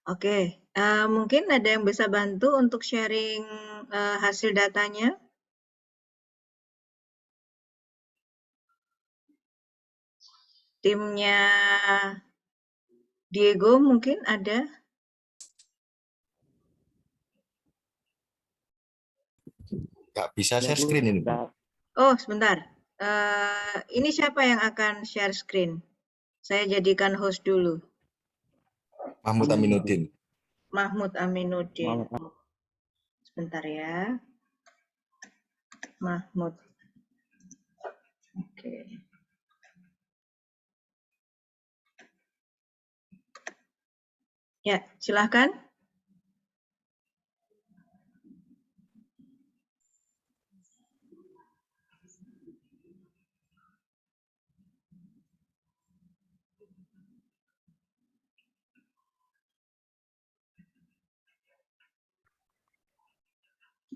Oke, mungkin ada yang bisa bantu untuk sharing hasil datanya? Timnya Diego mungkin ada? Nggak bisa Ya, share Bu. screen ini. Oh, sebentar. Ini siapa yang akan share screen? Saya jadikan host dulu. Mahmud Aminuddin. Mahmud Aminuddin. Mahmud. Sebentar ya. Mahmud. Oke. Ya, silahkan.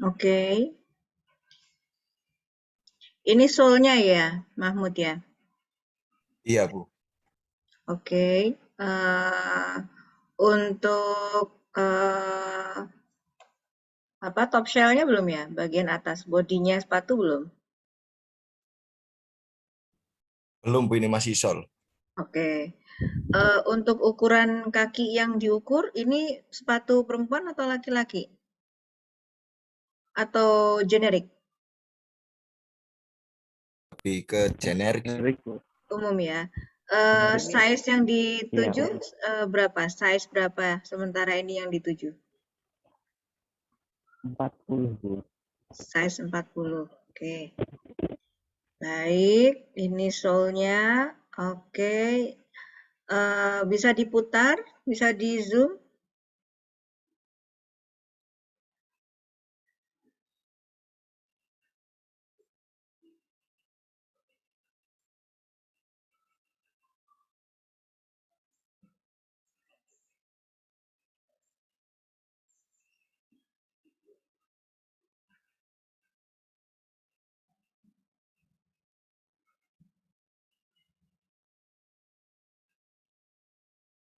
Oke. Ini soul-nya ya, Mahmud ya? Iya, Bu. Oke. Untuk top shell-nya belum ya? Bagian atas bodinya sepatu belum? Belum, Bu, ini masih sol. Oke. Untuk ukuran kaki yang diukur, ini sepatu perempuan atau laki-laki? Atau generik? Lebih ke generik. Umum ya. Size yang dituju berapa? Size berapa sementara ini yang dituju? 40, Bu. Size 40. Oke. Baik, ini sole-nya. Oke. Bisa diputar, bisa di zoom.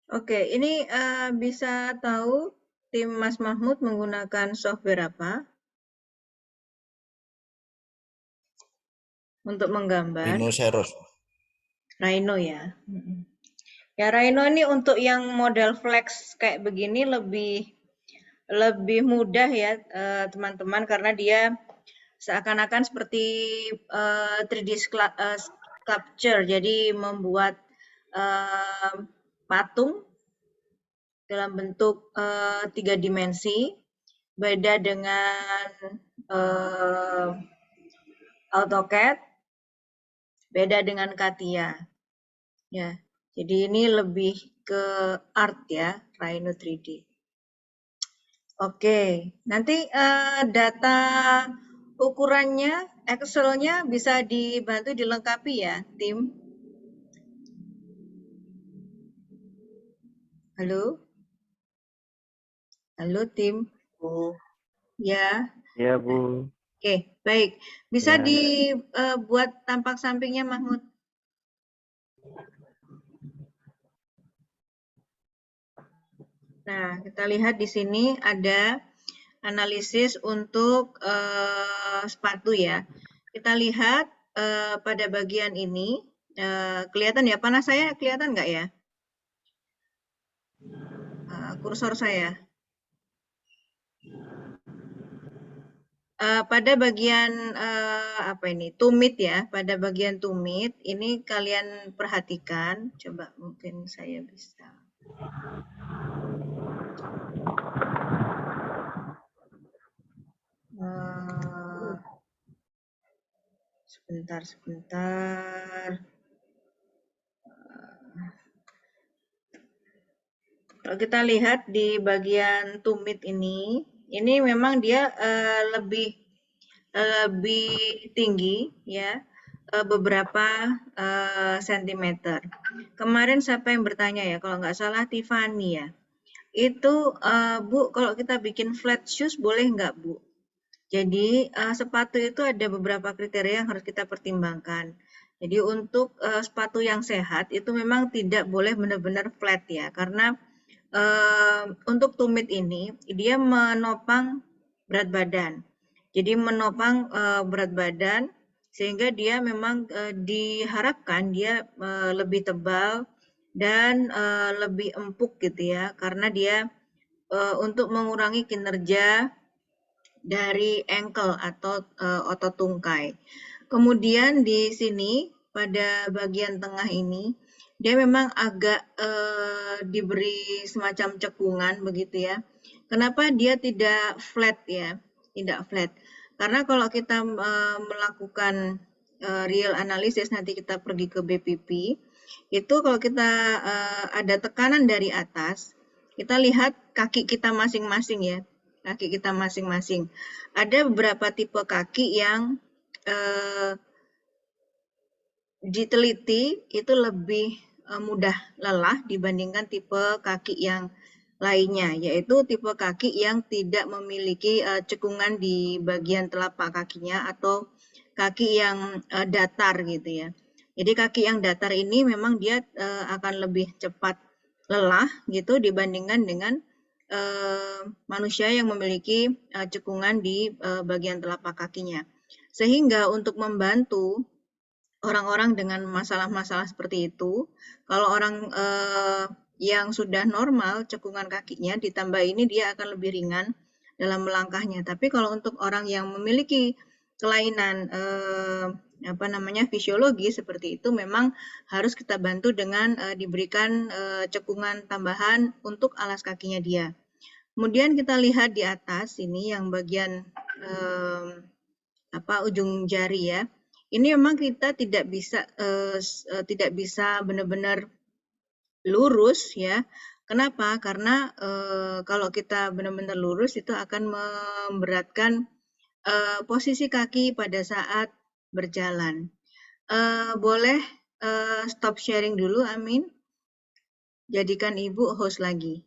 Oke, ini bisa tahu tim Mas Mahmud menggunakan software apa untuk menggambar? Rhinoceros. Rhino ya. Ya, Rhino ini untuk yang model flex kayak begini lebih mudah ya teman-teman, karena dia seakan-akan seperti 3D sculpture, jadi membuat patung dalam bentuk 3 dimensi, beda dengan AutoCAD, beda dengan CATIA. Ya, jadi ini lebih ke art ya, Rhino 3D. Oke, nanti data ukurannya, Excel-nya bisa dibantu dilengkapi ya, tim. Halo? Halo, tim. Bu. Ya. Ya, Bu. Oke, baik. Bisa Ya. dibuat tampak sampingnya, Mahmud? Nah, kita lihat di sini ada analisis untuk sepatu ya. Kita lihat pada bagian ini, kelihatan ya, panah saya kelihatan nggak ya? Kursor saya. Pada bagian tumit ya, pada bagian tumit, ini kalian perhatikan, coba mungkin saya bisa. Sebentar. Kalau kita lihat di bagian tumit ini memang dia lebih tinggi ya, beberapa sentimeter. Kemarin siapa yang bertanya ya, kalau nggak salah Tiffany ya. Itu Bu, kalau kita bikin flat shoes boleh nggak Bu? Jadi sepatu itu ada beberapa kriteria yang harus kita pertimbangkan. Jadi untuk sepatu yang sehat itu memang tidak boleh benar-benar flat ya, karena untuk tumit ini dia menopang berat badan. Jadi menopang berat badan sehingga dia memang diharapkan dia lebih tebal dan lebih empuk gitu ya, karena dia untuk mengurangi kinerja dari ankle atau otot tungkai. Kemudian di sini pada bagian tengah ini dia memang agak diberi semacam cekungan begitu ya. Kenapa dia tidak flat ya? Tidak flat. Karena kalau kita melakukan real analysis, nanti kita pergi ke BPP, itu kalau kita ada tekanan dari atas, kita lihat kaki kita masing-masing ya, kaki kita masing-masing. Ada beberapa tipe kaki yang diteliti itu lebih mudah lelah dibandingkan tipe kaki yang lainnya, yaitu tipe kaki yang tidak memiliki cekungan di bagian telapak kakinya atau kaki yang datar gitu ya. Jadi kaki yang datar ini memang dia akan lebih cepat lelah gitu dibandingkan dengan manusia yang memiliki cekungan di bagian telapak kakinya. Sehingga untuk membantu orang-orang dengan masalah-masalah seperti itu, kalau orang yang sudah normal cekungan kakinya ditambah ini dia akan lebih ringan dalam melangkahnya. Tapi kalau untuk orang yang memiliki kelainan fisiologi seperti itu memang harus kita bantu dengan diberikan cekungan tambahan untuk alas kakinya dia. Kemudian kita lihat di atas ini yang bagian ujung jari ya. Ini memang kita tidak bisa benar-benar lurus ya. Kenapa? Karena kalau kita benar-benar lurus itu akan memberatkan posisi kaki pada saat berjalan. Boleh stop sharing dulu, Amin. Jadikan Ibu host lagi.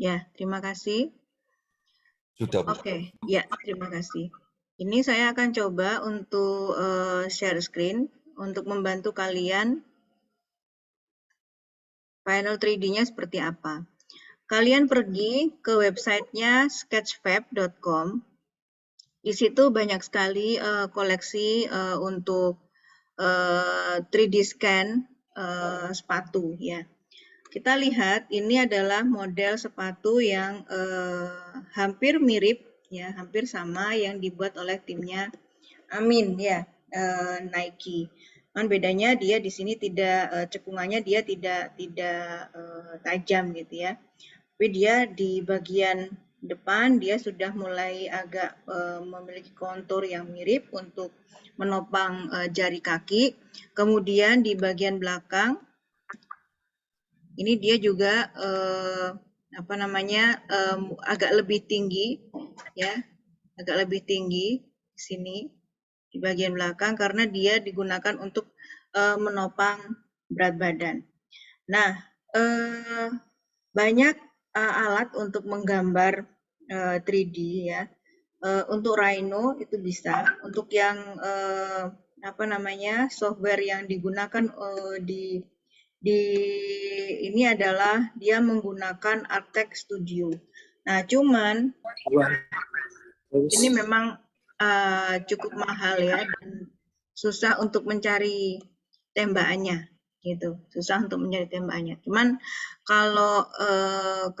Ya, terima kasih. Sudah, Bu. Oke, ya, terima kasih. Ini saya akan coba untuk share screen untuk membantu kalian panel 3D-nya seperti apa. Kalian pergi ke websitenya sketchfab.com. Di situ banyak sekali koleksi untuk 3D scan sepatu ya. Kita lihat ini adalah model sepatu yang hampir mirip ya, hampir sama yang dibuat oleh timnya Amin ya, Nike. Kan bedanya dia di sini tidak cekungannya dia tidak tajam gitu ya. Tapi dia di bagian depan dia sudah mulai agak memiliki kontur yang mirip untuk menopang jari kaki. Kemudian di bagian belakang ini dia juga agak lebih tinggi ya, agak lebih tinggi di sini di bagian belakang karena dia digunakan untuk menopang berat badan. Nah, banyak alat untuk menggambar 3D ya. Untuk Rhino itu bisa. Untuk yang software yang digunakan di ini adalah dia menggunakan Architect Studio. Nah, cuman ini memang cukup mahal ya dan susah untuk mencari tembakannya gitu. Susah untuk mencari tembakannya. Cuman kalau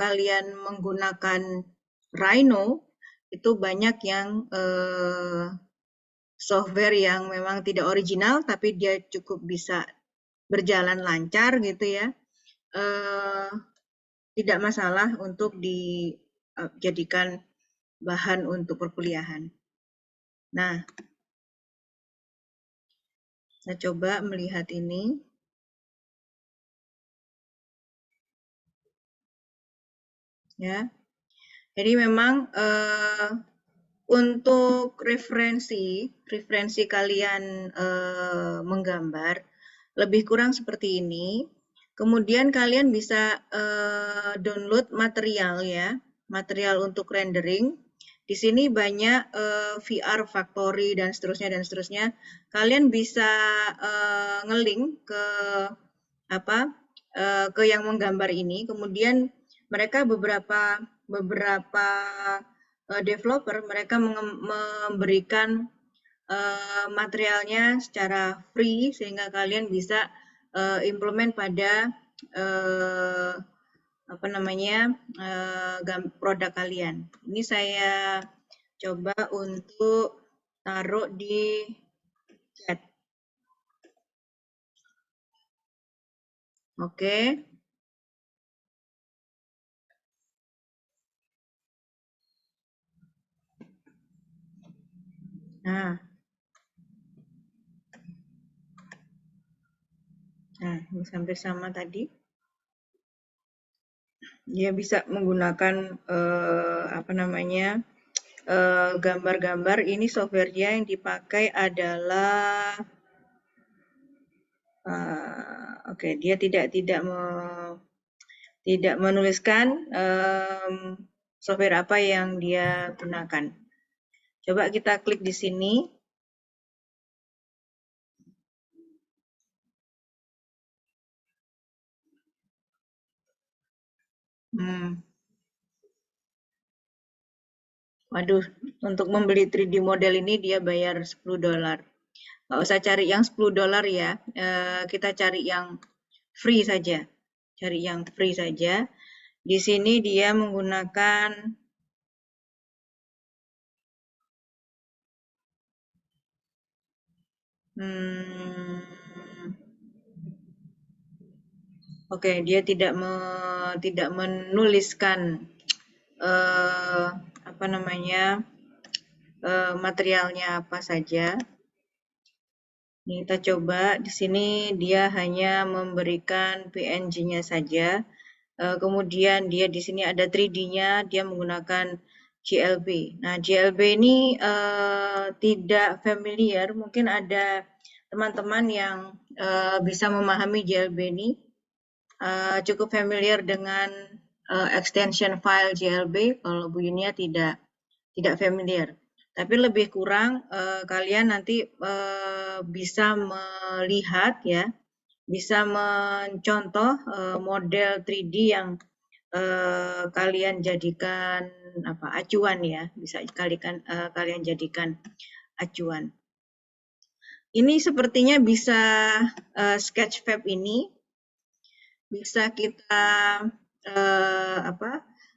kalian menggunakan Rhino itu banyak yang software yang memang tidak original tapi dia cukup bisa berjalan lancar gitu ya, tidak masalah untuk dijadikan bahan untuk perkuliahan. Nah, saya coba melihat ini. Ya, jadi memang untuk referensi kalian menggambar lebih kurang seperti ini. Kemudian kalian bisa download material ya, material untuk rendering. Di sini banyak VR Factory dan seterusnya. Kalian bisa ngelink ke apa ke yang menggambar ini. Kemudian mereka beberapa developer mereka memberikan materialnya secara free sehingga kalian bisa implement pada apa namanya produk kalian. Ini saya coba untuk taruh di chat. Oke. Nah, ini hampir sama tadi. Dia bisa menggunakan apa namanya gambar-gambar. Ini softwarenya yang dipakai adalah oke, dia tidak menuliskan software apa yang dia gunakan. Coba kita klik di sini. Waduh, untuk membeli 3D model ini dia bayar $10. Nggak usah cari yang $10 ya, kita cari yang free saja. Cari yang free saja. Di sini dia menggunakan oke, dia tidak menuliskan apa namanya materialnya apa saja. Ini kita coba di sini dia hanya memberikan PNG-nya saja. Kemudian dia di sini ada 3D-nya, dia menggunakan GLB. Nah, GLB ini tidak familiar, mungkin ada teman-teman yang bisa memahami GLB ini, cukup familiar dengan extension file GLB, kalau Bu Yunia tidak familiar. Tapi lebih kurang kalian nanti bisa melihat ya, bisa mencontoh model 3D yang kalian jadikan acuan ya, bisa kalian jadikan acuan. Ini sepertinya bisa Sketchfab ini bisa kita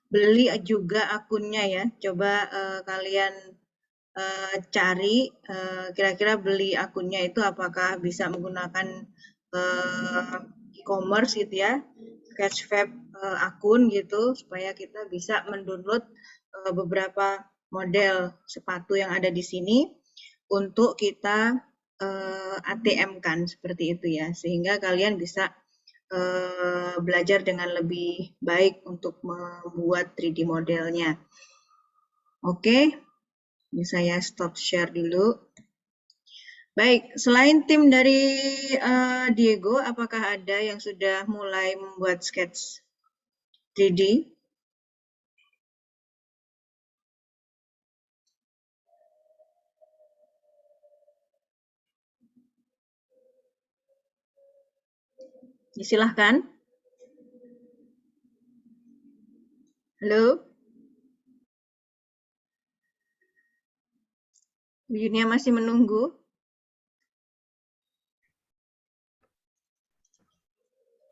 beli juga akunnya ya. Coba kalian cari kira-kira beli akunnya itu apakah bisa menggunakan e-commerce gitu ya, Sketchfab akun gitu, supaya kita bisa mendownload beberapa model sepatu yang ada di sini untuk kita ATM-kan seperti itu ya, sehingga kalian bisa belajar dengan lebih baik untuk membuat 3D modelnya. Oke, ini saya stop share dulu. Baik, selain tim dari Diego, apakah ada yang sudah mulai membuat sketch 3D? Silahkan. Halo? Bu Yunia masih menunggu?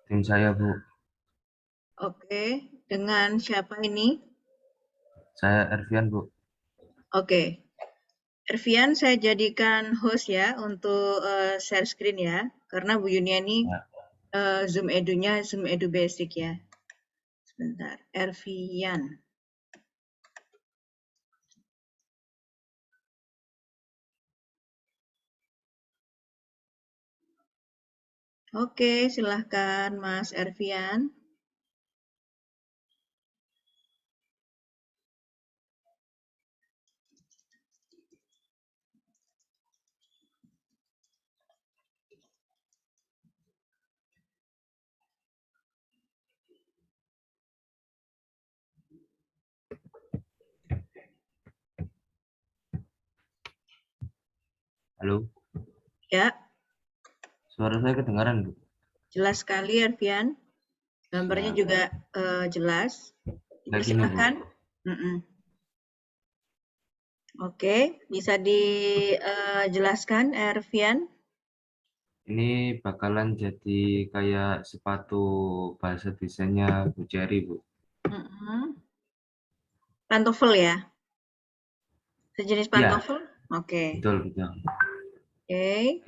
Tim saya, Bu. Oke, dengan siapa ini? Saya Ervian, Bu. Oke, Ervian saya jadikan host ya untuk share screen ya, karena Bu Yunia ini Zoom Edu-nya Zoom Edu Basic ya. Sebentar, Ervian. Oke, silahkan Mas Ervian. Halo, Ya, suara saya kedengaran, Bu? jelas sekali Ervian. Gambarnya Siap. juga jelas. Kayak gini, Bu. Dipersilahkan. Mm-mm. Oke, bisa dijelaskan Ervian? Ini bakalan jadi kayak sepatu bahasa desainnya Bu Jerry, Bu. Mm-mm. Pantofel ya? Sejenis Iya, pantofel? Oke. betul, betul. Oke.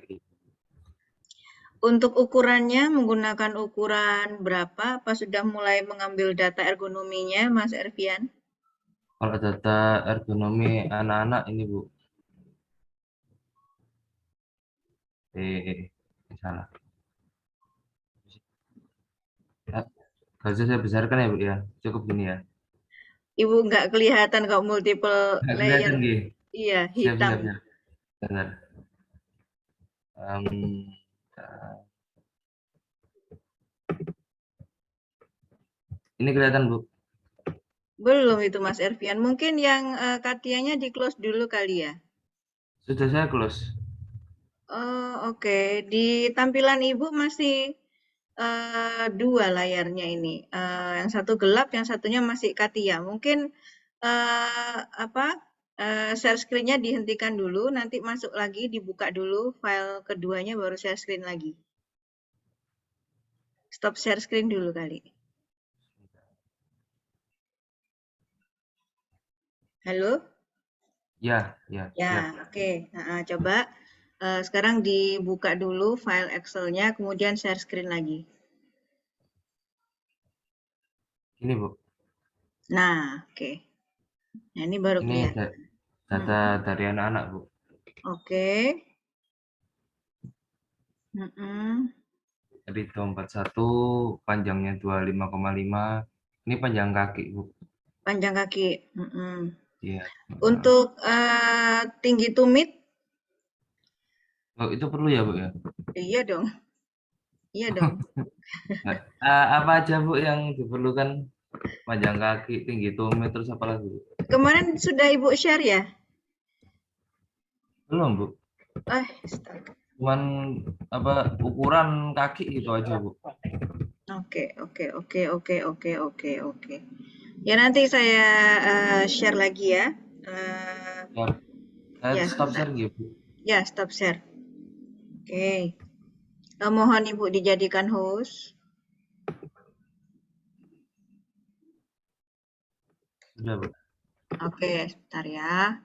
Untuk ukurannya menggunakan ukuran berapa? Apa sudah mulai mengambil data ergonominya, Mas Ervian? Kalau data ergonomi anak-anak ini, Bu. Salah. Ya, gak usah saya besarkan ya, Bu, ya. Cukup gini ya. Ibu nggak kelihatan kok multiple Nggak layer. kelihatan, Gi. Iya, Siap, hitam. siap, siap. Benar. Em, ini kelihatan, Bu. Belum itu Mas Ervian. Mungkin yang Katianya di close dulu kali ya. Sudah saya close. Oh, oke. Di tampilan Ibu masih dua layarnya ini. Yang satu gelap, yang satunya masih Katia. Mungkin apa? Share screen-nya dihentikan dulu, nanti masuk lagi, dibuka dulu file keduanya, baru share screen lagi. Stop share screen dulu kali. Halo? Ya, ya, Ya, siap. oke. Coba sekarang dibuka dulu file Excel-nya, kemudian share screen lagi. Ini, Bu. Nah, oke. Nah, ini baru Ini kelihatan. data Mm-mm. dari anak-anak, Bu. Oke. Mm-mm. Jadi 241, panjangnya 25,5. Ini panjang kaki, Bu. Panjang kaki. Mm-mm. Iya. Untuk tinggi tumit, Oh, itu perlu ya, Bu ya? iya dong. Iya dong. Nah, apa aja, Bu, yang diperlukan? Panjang kaki, tinggi tumit, terus apa lagi, Bu? Kemarin sudah Ibu share ya? Belum, Bu. Astaga. Cuman apa ukuran kaki gitu aja, Bu. Oke, oke, oke, oke, oke, oke, oke. Ya nanti saya share lagi ya. Eh, Ya, saya ya, stop sebentar. share gitu. Ya, stop share. Oke. Mohon Ibu dijadikan host. Sudah, Bu. Oke, sebentar ya.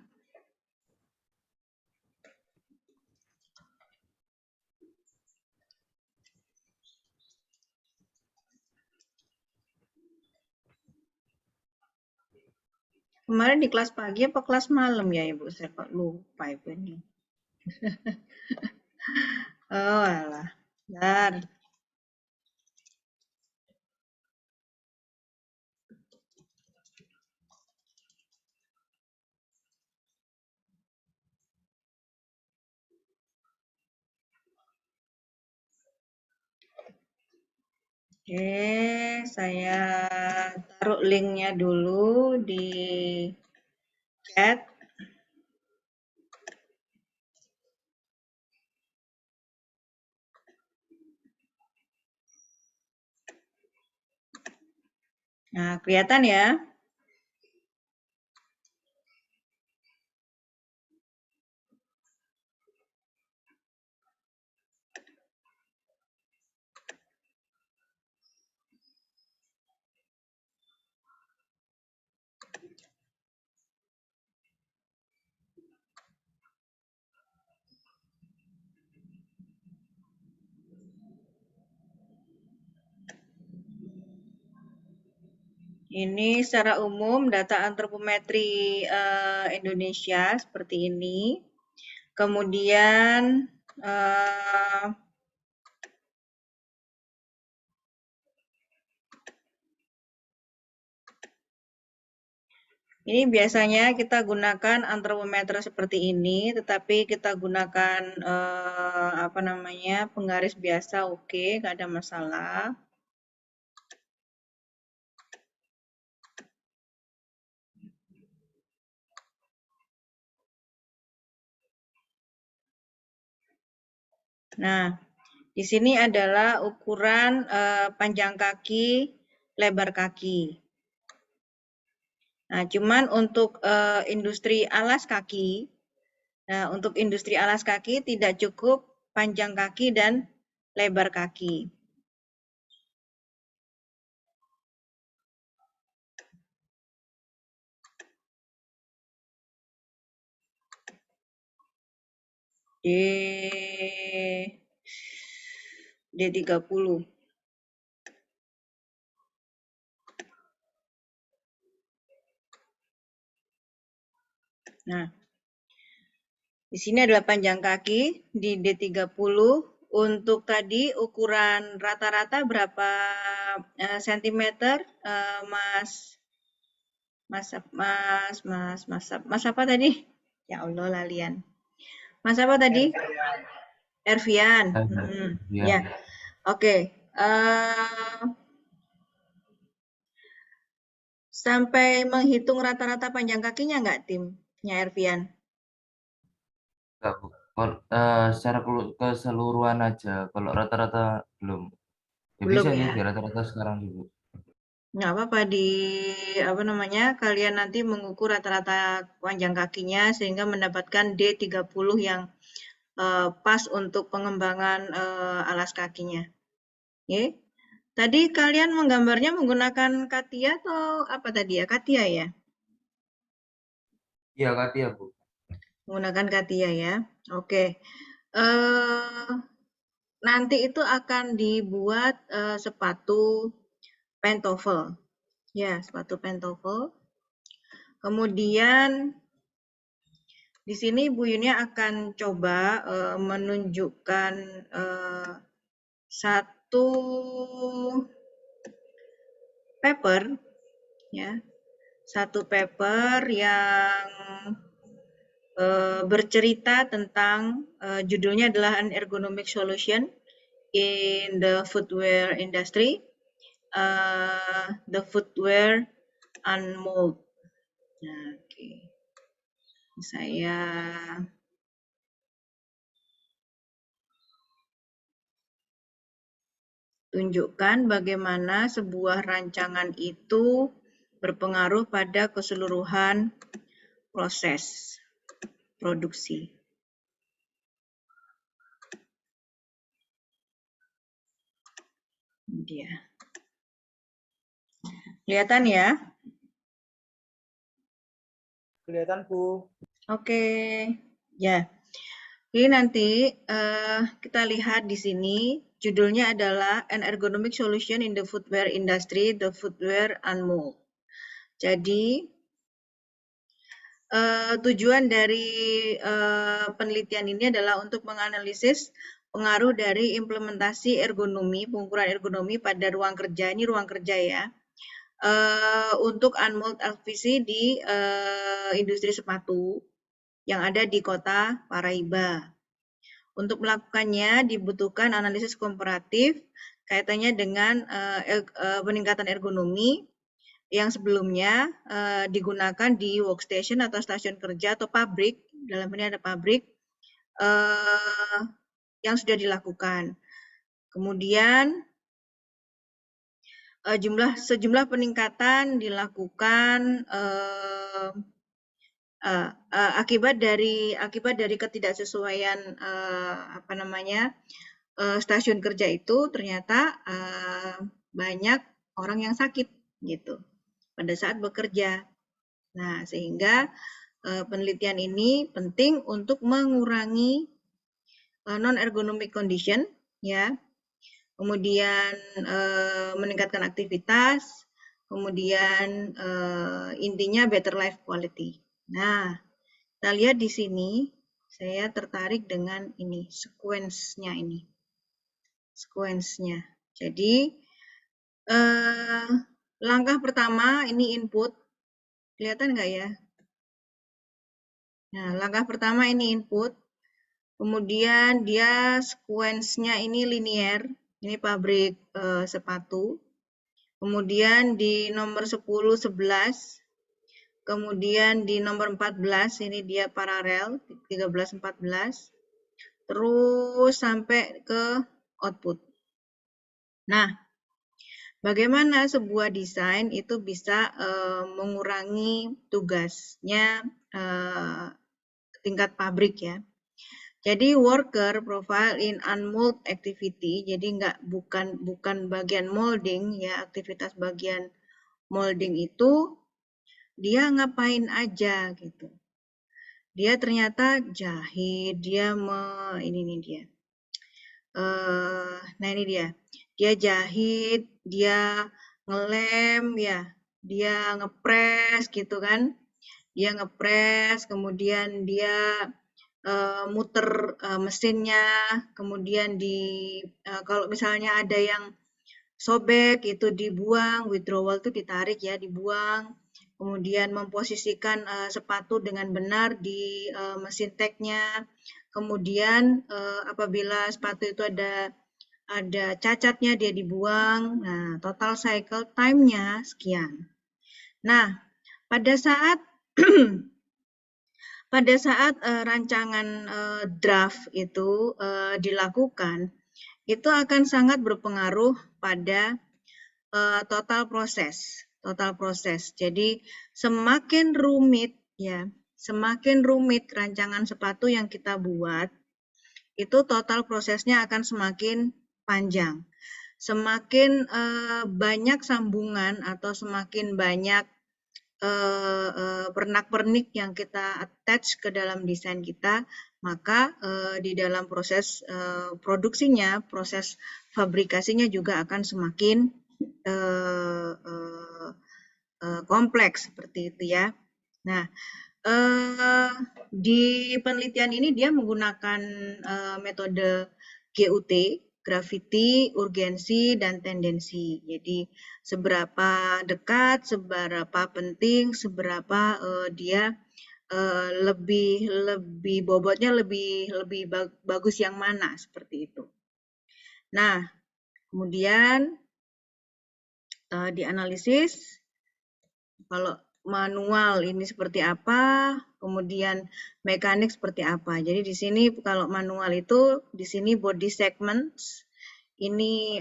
Kemarin di kelas pagi apa kelas malam ya Ibu? Saya kok lupa Ibu ini. Oh alah. Bentar. Oke, saya taruh linknya dulu di chat. Nah, kelihatan ya. Ini secara umum data antropometri Indonesia seperti ini. Kemudian eh, ini biasanya kita gunakan antropometer seperti ini, tetapi kita gunakan apa namanya penggaris biasa, oke, nggak ada masalah. Nah, di sini adalah ukuran panjang kaki, lebar kaki. Nah, cuman untuk industri alas kaki, tidak cukup panjang kaki dan lebar kaki. D30. Nah, di sini adalah panjang kaki di D30. Untuk tadi ukuran rata-rata berapa sentimeter, Mas apa tadi? Ya Allah, lalian. Mas apa tadi? Ervian. Ya. Ya, oke. Sampai menghitung rata-rata panjang kakinya nggak timnya Ervian? Enggak, Bu. Secara keseluruhan aja. Kalau rata-rata belum. Ya Belum bisa ya? sih, rata-rata sekarang juga. Nggak apa-apa kalian nanti mengukur rata-rata panjang kakinya sehingga mendapatkan D30 yang pas untuk pengembangan alas kakinya. Oke. Tadi kalian menggambarnya menggunakan CATIA atau apa tadi ya? CATIA ya? Iya, Katia, Bu. Menggunakan CATIA ya. Oke. Nanti itu akan dibuat sepatu pantofel. Ya, sepatu pantofel. Kemudian di sini Bu Yunia akan coba menunjukkan satu paper, ya, satu paper yang bercerita tentang judulnya adalah An Ergonomic Solution in the Footwear Industry, the Footwear and Mold. Nah, oke. Saya tunjukkan bagaimana sebuah rancangan itu berpengaruh pada keseluruhan proses produksi. Dia. Kelihatan ya? Kelihatan, Bu. Oke. Ya. Jadi nanti kita lihat di sini judulnya adalah An Ergonomic Solution in the Footwear Industry, the Footwear and Mold. Jadi tujuan dari penelitian ini adalah untuk menganalisis pengaruh dari implementasi ergonomi, pengukuran ergonomi pada ruang kerja, ini ruang kerja ya, untuk unmold LVC di industri sepatu yang ada di kota Paraiba. Untuk melakukannya dibutuhkan analisis komparatif kaitannya dengan peningkatan ergonomi yang sebelumnya digunakan di workstation atau stasiun kerja atau pabrik, dalam ini ada pabrik, yang sudah dilakukan. Kemudian sejumlah peningkatan dilakukan akibat dari ketidaksesuaian stasiun kerja itu ternyata banyak orang yang sakit gitu pada saat bekerja. Nah, sehingga penelitian ini penting untuk mengurangi non-ergonomic condition, ya. Kemudian meningkatkan aktivitas, kemudian intinya better life quality. Nah, kita lihat di sini, saya tertarik dengan ini, sequence-nya ini. Sequence-nya. Jadi, langkah pertama ini input. Kelihatan nggak ya? Nah, langkah pertama ini input. Kemudian dia sequence-nya ini linear. Ini pabrik sepatu. Kemudian di nomor 10, 11. Kemudian di nomor 14, ini dia paralel, 13, 14. terus sampai ke output. Nah, bagaimana sebuah desain itu bisa mengurangi tugasnya tingkat pabrik ya. Jadi worker profile in unmold activity, jadi bukan bagian molding ya, aktivitas bagian molding itu dia ngapain aja gitu. Dia ternyata jahit, ini nih dia. Nah ini dia jahit, dia ngelem ya, dia ngepres gitu kan, dia ngepres, kemudian dia muter mesinnya, kemudian kalau misalnya ada yang sobek itu dibuang, withdrawal itu ditarik ya, dibuang, kemudian memposisikan sepatu dengan benar di mesin tag-nya, kemudian apabila sepatu itu ada cacatnya dia dibuang. Nah, total cycle time-nya sekian. Nah, pada saat rancangan draft itu dilakukan, itu akan sangat berpengaruh pada total proses. Jadi semakin rumit rancangan sepatu yang kita buat, itu total prosesnya akan semakin panjang. Semakin banyak sambungan atau semakin banyak pernak-pernik yang kita attach ke dalam desain kita, maka di dalam proses produksinya, proses fabrikasinya juga akan semakin kompleks seperti itu ya. Nah, di penelitian ini dia menggunakan metode GUT, gravity, urgensi, dan tendensi. Jadi seberapa dekat, seberapa penting, seberapa dia lebih bobotnya lebih bagus yang mana seperti itu. Nah, kemudian dianalisis kalau manual ini seperti apa, kemudian mekanik seperti apa. Jadi di sini kalau manual itu di sini body segments ini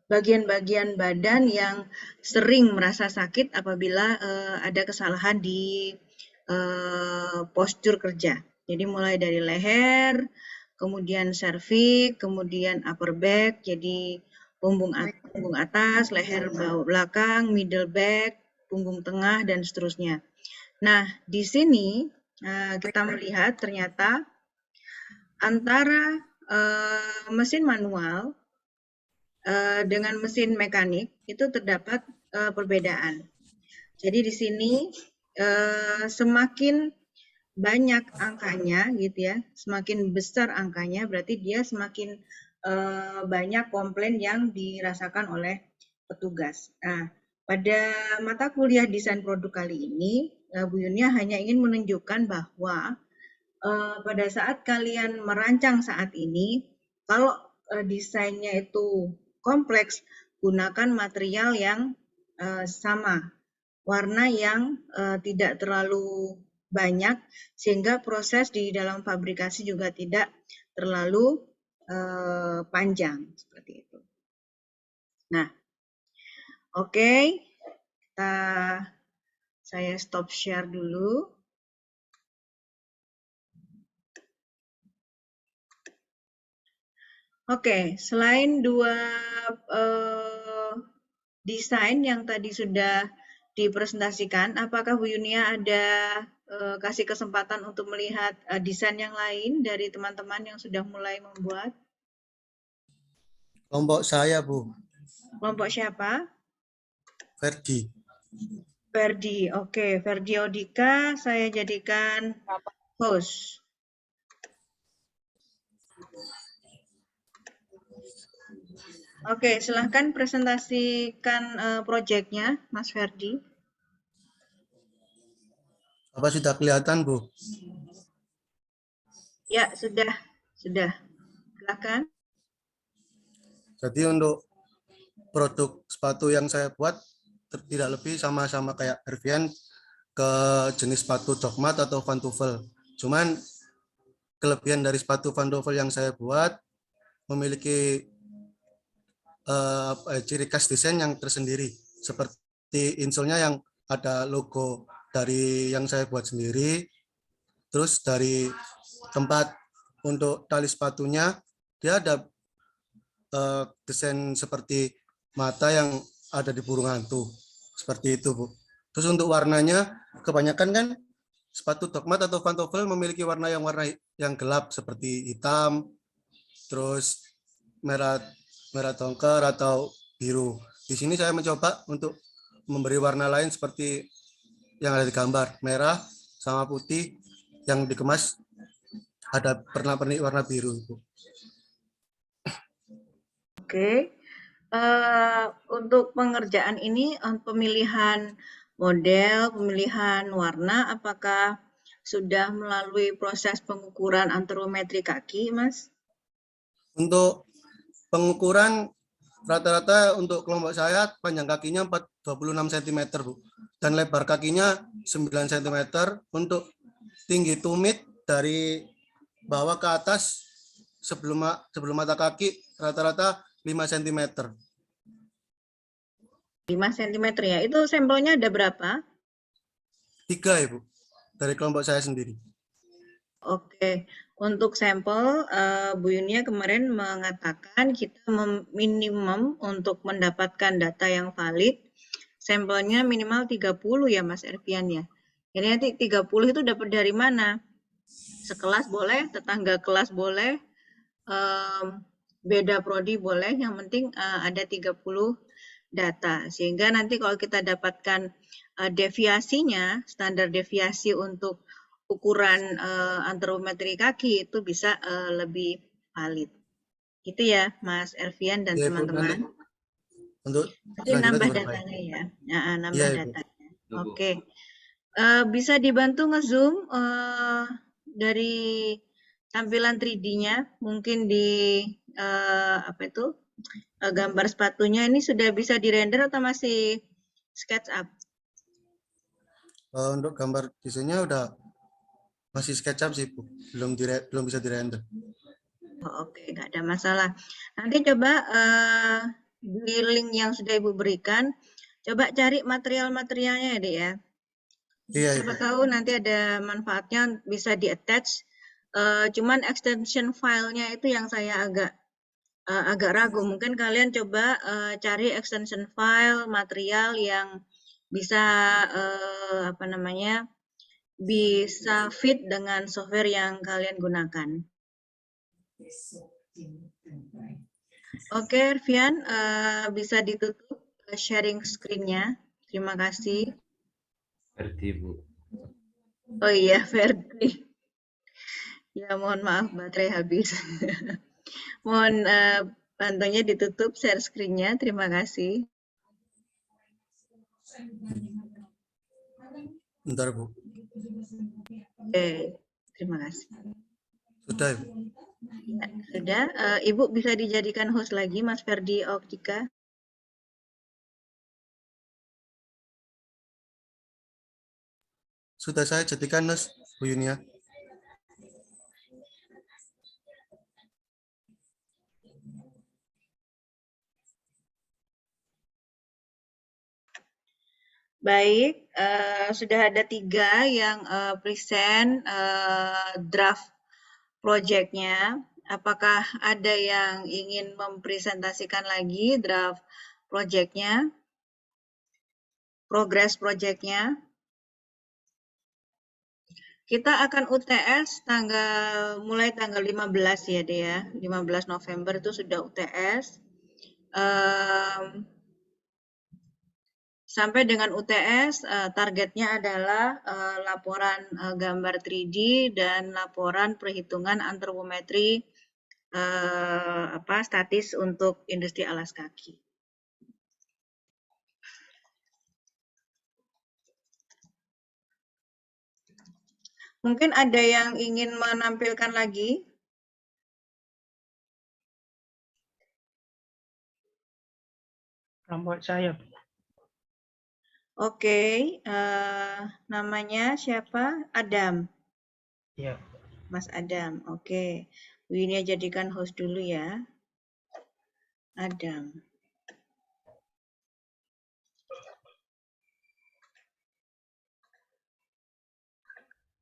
bagian-bagian badan yang sering merasa sakit apabila ada kesalahan di postur kerja. Jadi mulai dari leher, kemudian cervix, kemudian upper back, jadi punggung atas, leher belakang, middle back, punggung tengah, dan seterusnya. Nah, di sini kita melihat ternyata antara mesin manual dengan mesin mekanik itu terdapat perbedaan. Jadi di sini semakin banyak angkanya gitu ya, semakin besar angkanya berarti dia semakin banyak komplain yang dirasakan oleh petugas. Nah, pada mata kuliah desain produk kali ini, Bu Yunia hanya ingin menunjukkan bahwa pada saat kalian merancang saat ini, kalau desainnya itu kompleks, gunakan material yang sama, warna yang tidak terlalu banyak, sehingga proses di dalam fabrikasi juga tidak terlalu panjang seperti itu. Nah, oke, saya stop share dulu. Oke, selain dua desain yang tadi sudah dipresentasikan, apakah Bu Yunia ada kasih kesempatan untuk melihat desain yang lain dari teman-teman yang sudah mulai membuat? Kelompok saya, Bu. Kelompok siapa? Ferdi. Ferdi, oke. Ferdi Odika, saya jadikan host. Oke, silahkan presentasikan proyeknya, Mas Ferdi. Apa sudah kelihatan, Bu? Ya, sudah. Silahkan. Jadi untuk produk sepatu yang saya buat tidak lebih sama-sama kayak Hervian ke jenis sepatu dogmat atau pantufel. Cuman kelebihan dari sepatu pantofel yang saya buat memiliki ciri khas desain yang tersendiri. Seperti insole-nya yang ada logo dari yang saya buat sendiri. Terus dari tempat untuk tali sepatunya, dia ada desain seperti mata yang ada di burung hantu. Seperti itu, Bu. Terus untuk warnanya, kebanyakan kan sepatu dogmat atau pantofel memiliki warna yang gelap seperti hitam, terus merah tongkar atau biru. Di sini saya mencoba untuk memberi warna lain seperti yang ada di gambar, merah sama putih yang dikemas ada pernak-pernik warna biru. Oke. Untuk pengerjaan ini, pemilihan model, pemilihan warna, apakah sudah melalui proses pengukuran antropometri kaki, Mas? Untuk pengukuran rata-rata untuk kelompok saya panjang kakinya 26 cm, Bu. Dan lebar kakinya 9 cm. Untuk tinggi tumit dari bawah ke atas sebelum mata kaki rata-rata 5 cm. 5 cm ya. Itu sampelnya ada berapa? 3, Ibu. Dari kelompok saya sendiri. Oke. Untuk sampel, Bu Yunia kemarin mengatakan kita minimum untuk mendapatkan data yang valid, sampelnya minimal 30 ya Mas Ervian ya. Jadi nanti 30 itu dapat dari mana? Sekelas boleh, tetangga kelas boleh, beda prodi boleh, yang penting ada 30 data. Sehingga nanti kalau kita dapatkan deviasinya, standar deviasi untuk ukuran antropometri kaki itu bisa lebih valid. Gitu ya, Mas Ervian dan teman-teman. Untuk Nanti nambah datanya ya. Nambah ya, datanya. Oke. Bisa dibantu nge-zoom dari tampilan 3D-nya, mungkin di gambar sepatunya ini sudah bisa dirender atau masih SketchUp? Untuk gambar desainnya udah masih SketchUp sih, Bu. Belum bisa dirender. Oke, nggak ada masalah. Nanti coba di link yang sudah Ibu berikan, coba cari material-materialnya ya, Dek ya. Iya, Siapa tahu nanti ada manfaatnya bisa di-attach. Cuman extension filenya itu yang saya agak ragu. Mungkin kalian coba cari extension file material yang bisa bisa fit dengan software yang kalian gunakan. Oke, Ervian, bisa ditutup sharing screen-nya. Terima kasih. Ferdi, Bu. Oh iya, Ferdi. Ya, mohon maaf, baterai habis. Mohon bantunya ditutup share screen-nya. Terima kasih. Bentar, Bu. Oke, terima kasih. Sudah, Ibu. Ya, sudah. Ibu bisa dijadikan host lagi, Mas Ferdi Oktika. Sudah saya jadikan, Mas, Bu Yunia. Baik, sudah ada 3 yang present draft project-nya. Apakah ada yang ingin mempresentasikan lagi draft project-nya? Progress project-nya? Kita akan UTS mulai tanggal 15 ya, Dea. 15 November itu sudah UTS. Sampai dengan UTS, targetnya adalah laporan gambar 3D dan laporan perhitungan antropometri statis untuk industri alas kaki. Mungkin ada yang ingin menampilkan lagi? Kelompok saya. Oke, namanya siapa? Adam. Iya. Mas Adam. Oke. Bu Yunia jadikan host dulu ya. Adam.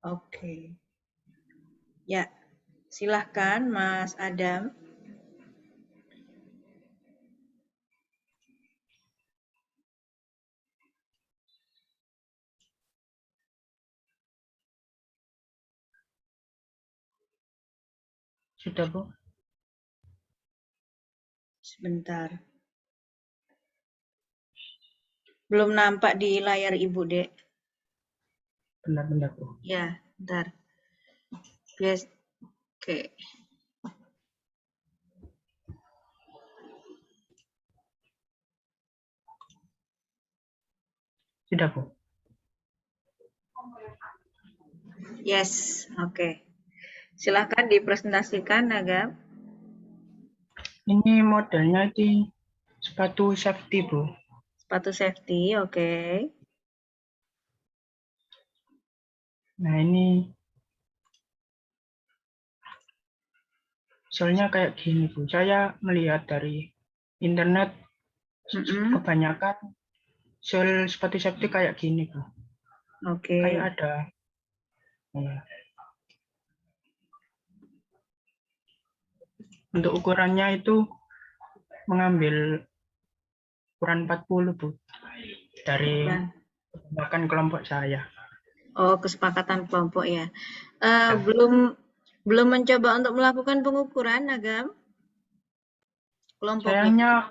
Oke. Ya, silahkan Mas Adam. Sudah, Bu? Sebentar. Belum nampak di layar Ibu, Dek. Benar-benar, Bu. Ya, bentar. Yes. Oke. Sudah, Bu. Yes. Oke. Silahkan dipresentasikan, Agam. Ini modelnya di sepatu safety, Bu. Sepatu safety, oke. Nah, ini soalnya kayak gini, Bu. Saya melihat dari internet kebanyakan sol sepatu safety kayak gini, Bu. Oke. Kayak ada. Ya. Untuk ukurannya itu mengambil ukuran 40, Bu. Dari kebanyakan kelompok saya. Oh, kesepakatan kelompok ya. Belum mencoba untuk melakukan pengukuran, Agam? Kelompoknya?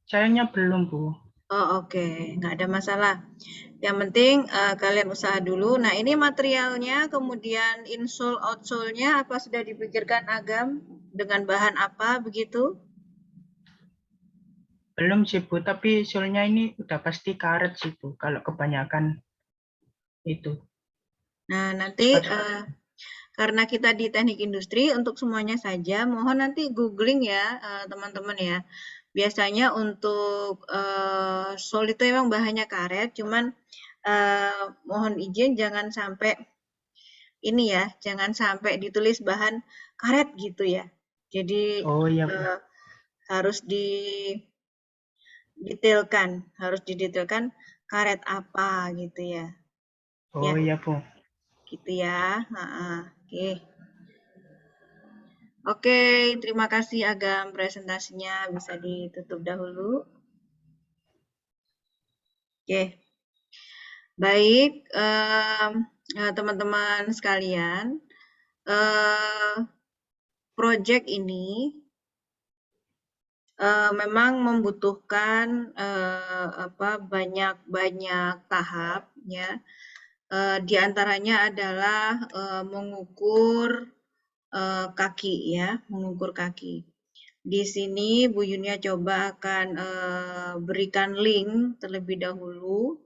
Sayangnya belum, Bu. Oh, oke. Nggak ada masalah. Yang penting kalian usaha dulu. Nah, ini materialnya, kemudian insole, outsole-nya apa sudah dipikirkan, Agam? Dengan bahan apa begitu? Belum sih, Bu. Tapi solnya ini udah pasti karet sih, Bu. Kalau kebanyakan itu. Nah, nanti karena kita di teknik industri, untuk semuanya saja, mohon nanti googling ya, teman-teman ya. Biasanya untuk sol itu memang bahannya karet, cuman mohon izin jangan sampai ini ya, jangan sampai ditulis bahan karet gitu ya. Jadi Oh iya, Bu. harus didetailkan karet apa gitu ya. Oh iya, Bu. Gitu ya. Oke. Oke, terima kasih Agam, presentasinya bisa ditutup dahulu. Oke. Baik, teman-teman sekalian, proyek ini memang membutuhkan banyak tahap ya. Di antaranya adalah mengukur kaki ya, mengukur kaki. Di sini Bu Yunia coba akan berikan link terlebih dahulu.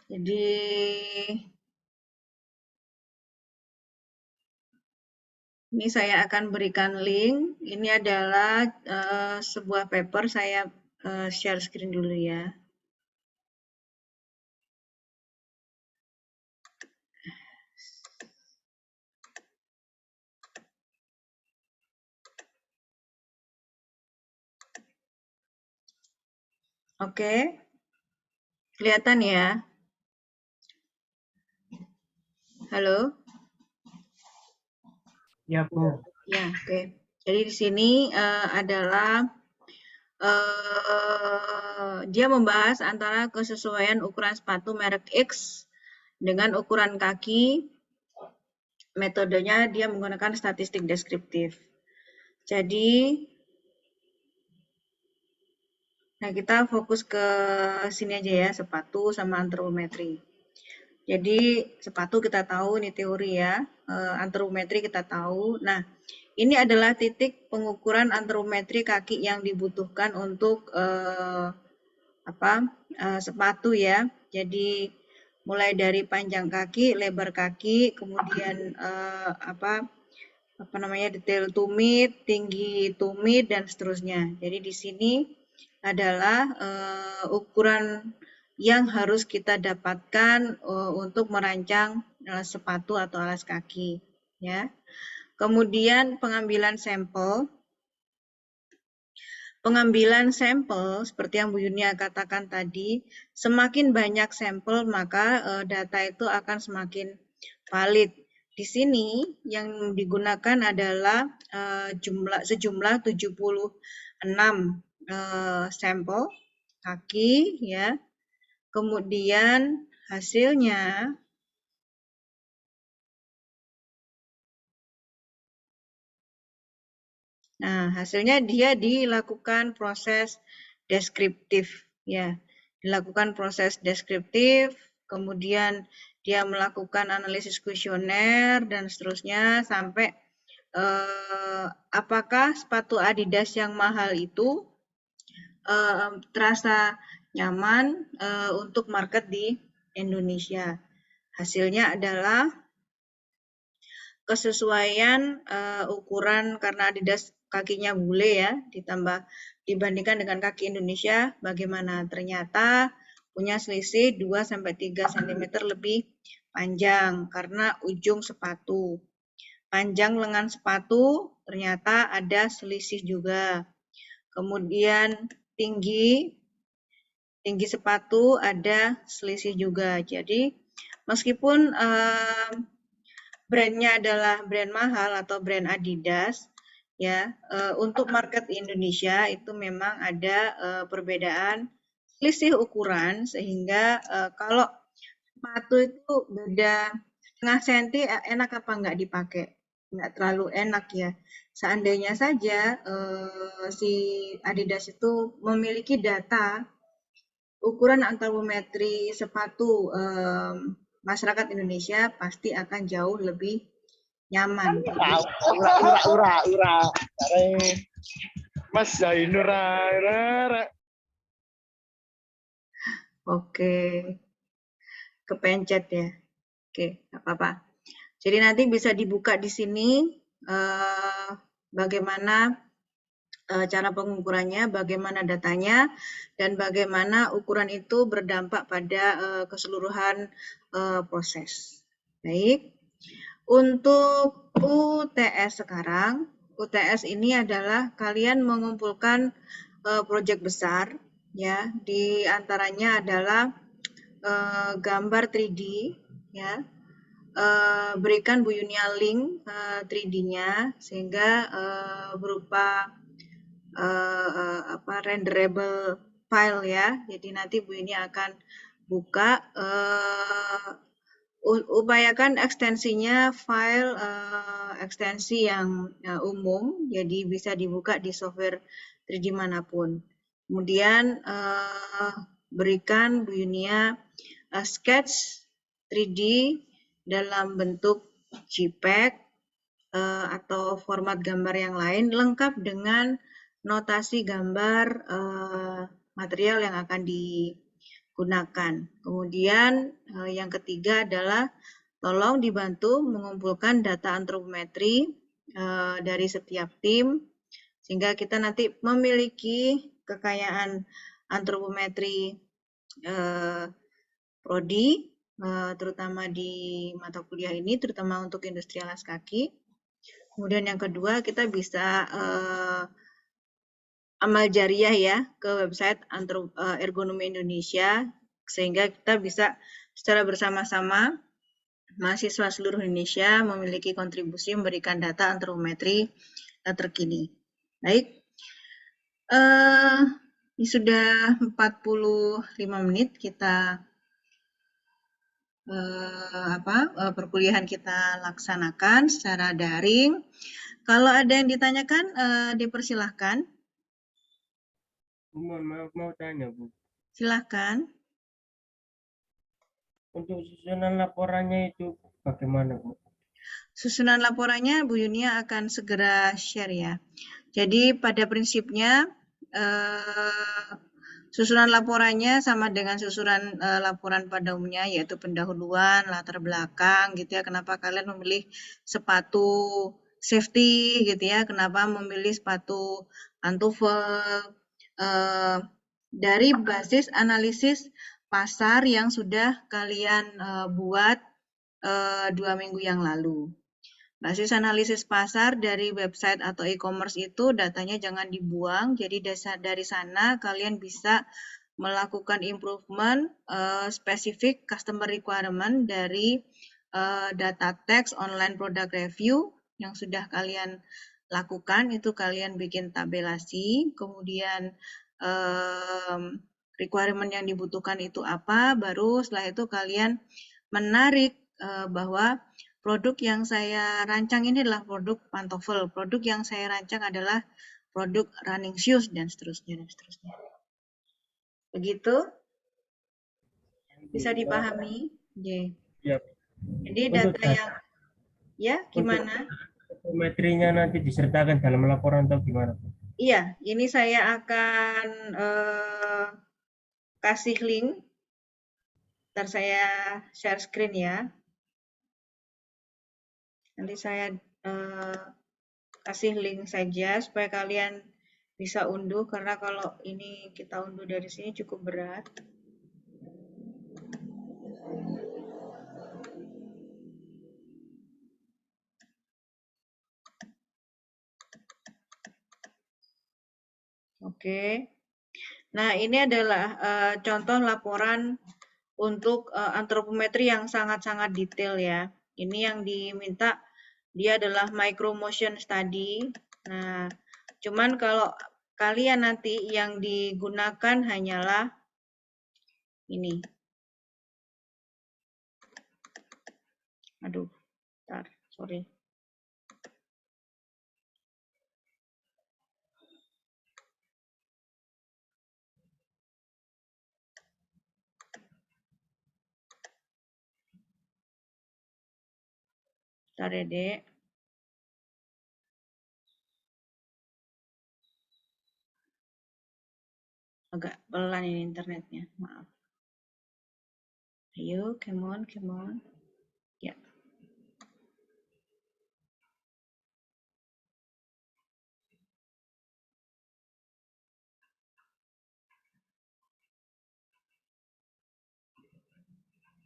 Jadi ini saya akan berikan link. Ini adalah sebuah paper, saya share screen dulu ya. Oke, kelihatan ya? Halo? Ya, Bu. Ya, oke. Jadi di sini adalah dia membahas antara kesesuaian ukuran sepatu merek X dengan ukuran kaki. Metodenya dia menggunakan statistik deskriptif. Jadi, nah kita fokus ke sini aja ya, sepatu sama antropometri. Jadi sepatu kita tahu ini teori ya, antropometri kita tahu. Nah, ini adalah titik pengukuran antropometri kaki yang dibutuhkan untuk sepatu ya. Jadi mulai dari panjang kaki, lebar kaki, kemudian detail tumit, tinggi tumit dan seterusnya. Jadi di sini adalah ukuran yang harus kita dapatkan untuk merancang sepatu atau alas kaki, ya. Kemudian pengambilan sampel. Pengambilan sampel seperti yang Bu Yunia katakan tadi, semakin banyak sampel maka data itu akan semakin valid. Di sini yang digunakan adalah sejumlah 76 sampel kaki, ya. Kemudian hasilnya dia dilakukan proses deskriptif, ya. Dilakukan proses deskriptif, kemudian dia melakukan analisis kuesioner dan seterusnya sampai apakah sepatu Adidas yang mahal itu terasa nyaman untuk market di Indonesia. Hasilnya adalah kesesuaian ukuran karena Adidas kakinya bule, ya, dibandingkan dengan kaki Indonesia, bagaimana? Ternyata punya selisih 2-3 cm lebih panjang karena ujung sepatu. Panjang lengan sepatu ternyata ada selisih juga. Kemudian tinggi sepatu ada selisih juga. Jadi meskipun brandnya adalah brand mahal atau brand Adidas, ya, untuk market Indonesia itu memang ada perbedaan selisih ukuran sehingga kalau sepatu itu beda setengah senti enak apa nggak dipakai? Nggak terlalu enak, ya. Seandainya saja si Adidas itu memiliki data ukuran antropometri sepatu masyarakat Indonesia pasti akan jauh lebih nyaman. Mas Zainur. Oke, kepencet ya. Oke, nggak apa-apa. Jadi nanti bisa dibuka di sini bagaimana cara pengukurannya, bagaimana datanya, dan bagaimana ukuran itu berdampak pada keseluruhan proses. Baik, untuk UTS sekarang, UTS ini adalah kalian mengumpulkan proyek besar, ya, di antaranya adalah gambar 3D, ya. Berikan Bu Yunia link 3D-nya sehingga berupa renderable file, ya. Jadi nanti Bu Yunia akan buka, upayakan ekstensinya file ekstensi yang umum, jadi bisa dibuka di software 3D manapun. Kemudian berikan Bu Yunia sketch 3D dalam bentuk JPEG atau format gambar yang lain lengkap dengan notasi gambar material yang akan digunakan. Kemudian yang ketiga adalah tolong dibantu mengumpulkan data antropometri dari setiap tim sehingga kita nanti memiliki kekayaan antropometri prodi terutama di mata kuliah ini, terutama untuk industri alas kaki. Kemudian yang kedua, kita bisa amal jariah, ya, ke website Ergonomi Indonesia, sehingga kita bisa secara bersama-sama mahasiswa seluruh Indonesia memiliki kontribusi memberikan data antropometri terkini. Baik, ini sudah 45 menit kita perkuliahan kita laksanakan secara daring. Kalau ada yang ditanyakan, dipersilahkan. Mohon maaf, mau tanya, Bu. Silahkan. Untuk susunan laporannya itu bagaimana, Bu? Susunan laporannya Bu Yunia akan segera share, ya. Jadi pada prinsipnya susunan laporannya sama dengan susunan laporan pada umumnya, yaitu pendahuluan, latar belakang, gitu ya. Kenapa kalian memilih sepatu safety, gitu ya? Kenapa memilih sepatu pantofel? dari basis analisis pasar yang sudah kalian buat 2 minggu yang lalu. Basis analisis pasar dari website atau e-commerce itu datanya jangan dibuang, jadi dari sana kalian bisa melakukan improvement spesifik customer requirement dari data text online product review yang sudah kalian lakukan, itu kalian bikin tabelasi, kemudian requirement yang dibutuhkan itu apa, baru setelah itu kalian menarik bahwa produk yang saya rancang ini adalah produk pantofel, produk yang saya rancang adalah produk running shoes, dan seterusnya, dan seterusnya. Begitu? Bisa dipahami? Ya. Jadi data yang, ya gimana? Metrinya nanti disertakan dalam laporan atau gimana? Iya, ini saya akan kasih link. Ntar saya share screen ya. Nanti saya kasih link saja supaya kalian bisa unduh, karena kalau ini kita unduh dari sini cukup berat. Oke. Nah, ini adalah contoh laporan untuk antropometri yang sangat-sangat detail ya. Ini yang diminta dia adalah micro motion study. Nah, cuman kalau kalian nanti yang digunakan hanyalah ini. Aduh, bentar, sorry. Bentar ya, Dek. Agak pelan ini internetnya, maaf. Ayo, come on, come on. Ya.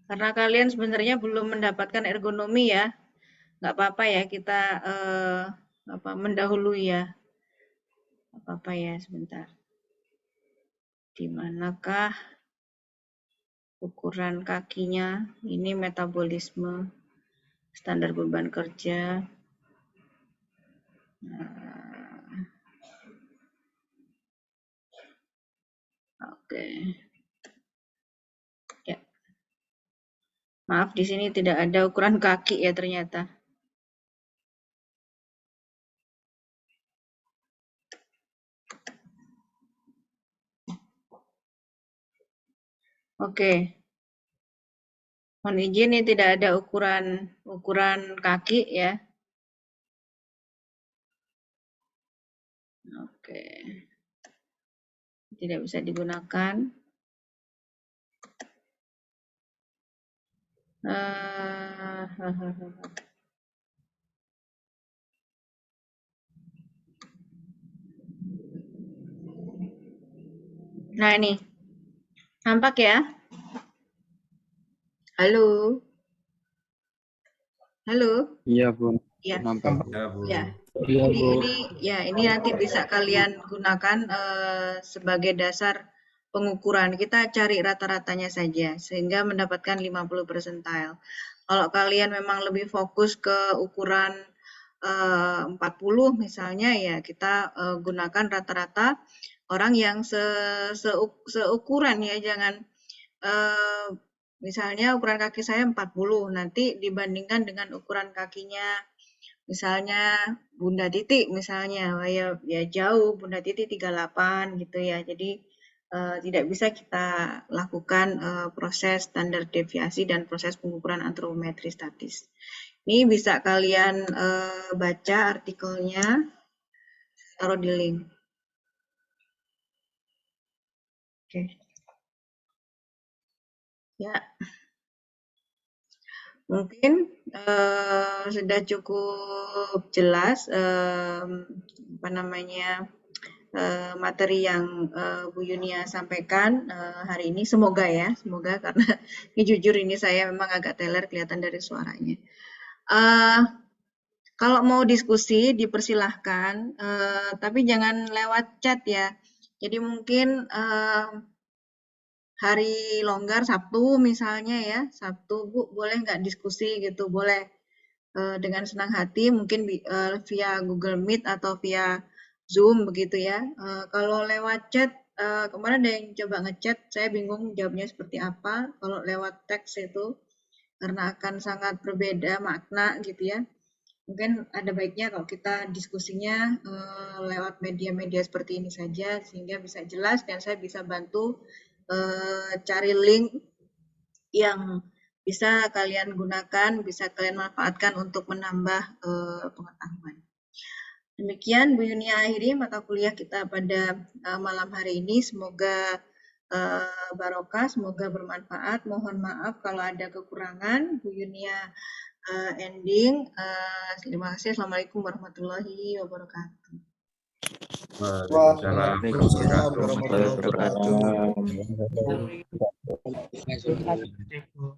Karena kalian sebenarnya belum mendapatkan ergonomi ya, nggak apa-apa ya kita mendahului ya. Nggak apa-apa ya, sebentar. Di manakah ukuran kakinya? Ini metabolisme, standar beban kerja. Oke. Ya. Maaf, di sini tidak ada ukuran kaki ya ternyata. Oke. Mohon izin, ini tidak ada ukuran kaki ya. Oke. Tidak bisa digunakan. Nah, ini. Nampak ya? Halo? Halo? Iya, Bu. Ya. Nampak. Ya. Iya, Jadi ini nanti bisa kalian gunakan sebagai dasar pengukuran. Kita cari rata-ratanya saja sehingga mendapatkan 50 percentile. Kalau kalian memang lebih fokus ke ukuran 40 misalnya, ya kita gunakan rata-rata orang yang seukuran ya, jangan misalnya ukuran kaki saya 40, nanti dibandingkan dengan ukuran kakinya misalnya Bunda Titik misalnya, ya jauh, Bunda Titik 38 gitu ya. Jadi tidak bisa kita lakukan proses standar deviasi dan proses pengukuran antropometri statis. Ini bisa kalian baca artikelnya, taruh di link. Oke. Ya. Mungkin sudah cukup jelas materi yang Bu Yunia sampaikan hari ini. Semoga ya, semoga, karena ini jujur ini saya memang agak teler kelihatan dari suaranya. Kalau mau diskusi dipersilahkan, tapi jangan lewat chat ya. Jadi mungkin hari longgar Sabtu misalnya ya, Sabtu Bu boleh nggak diskusi gitu, boleh dengan senang hati, mungkin via Google Meet atau via Zoom begitu ya. Kalau lewat chat, kemarin ada yang coba ngechat, saya bingung jawabnya seperti apa. Kalau lewat teks itu, karena akan sangat berbeda makna gitu ya. Mungkin ada baiknya kalau kita diskusinya lewat media-media seperti ini saja, sehingga bisa jelas dan saya bisa bantu cari link yang bisa kalian gunakan, bisa kalian manfaatkan untuk menambah pengetahuan. Demikian Bu Yunia akhiri mata kuliah kita pada malam hari ini. Semoga barokah, semoga bermanfaat. Mohon maaf kalau ada kekurangan. Bu Yunia ending. Terima kasih. Assalamualaikum warahmatullahi wabarakatuh. Waalaikumsalam warahmatullahi wabarakatuh. Terima kasih, Bu.